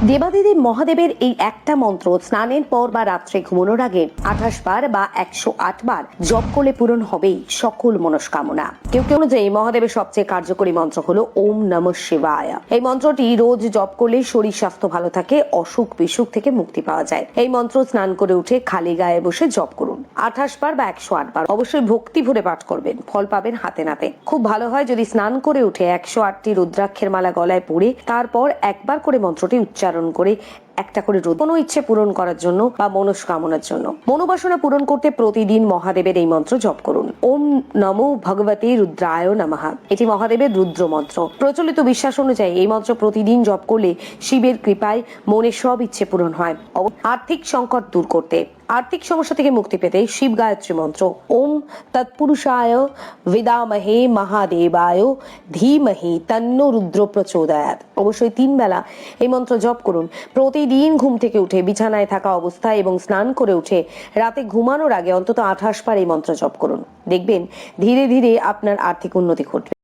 দেবাদিদেব মহাদেবের এই একটা মন্ত্র স্নানের পর বা রাত্রে ঘুমানোর আগে 28 বার বা 108 বার জপ করলে পূরণ হবেই সকল মনস্কামনা। কেউ কেউ অনুযায়ী মহাদেবের সবচেয়ে কার্যকরী মন্ত্র হলো ওম নমঃ শিবায়। এই মন্ত্রটি রোজ জপ করলে শরীর স্বাস্থ্য ভালো থাকে, অসুখ বিসুখ থেকে মুক্তি পাওয়া যায়। এই মন্ত্র স্নান করে উঠে খালি গায়ে বসে জপ করুন 28 বার বা 108 বার। অবশ্যই ভক্তি ভরে পাঠ করবেন, ফল পাবেন হাতে নাতে। খুব ভালো হয় যদি স্নান করে উঠে 108টি রুদ্রাক্ষের মালা গলায় পরে তারপর একবার করে মন্ত্রটি উচ্চারণ করে একটা করে কোনো ইচ্ছে পূরণ করার জন্য বা মনস্কামনার জন্য মনোবাসনা পূরণ করতে প্রতিদিন মহাদেবের এই মন্ত্র জপ করুন। ওম নমো ভগবতে রুদ্রায় নমঃ। এটি মহাদেবের রুদ্র মন্ত্র। প্রচলিত বিশ্বাস অনুযায়ী এই মন্ত্র প্রতিদিন জপ করলে শিবের কৃপায় মনের সব ইচ্ছে পূরণ হয়। আর্থিক সংকট দূর করতে, আর্থিক সমস্যা থেকে মুক্তি পেতে শিব গায়ত্রী মন্ত্র ওম তৎপুরুষায় বিদ্মহে মহাদেবায় ধীমহি তন্নো রুদ্র প্রচোদয়াৎ। অবশ্যই 3 বেলা এই মন্ত্র জপ করুন। প্রতিদিন ঘুম থেকে উঠে বিছানায় থাকা অবস্থায় এবং স্নান করে উঠে রাতে ঘুমানোর আগে অন্তত 28 বার এই মন্ত্র জপ করুন। দেখবেন ধীরে ধীরে আপনার আর্থিক উন্নতি ঘটবে।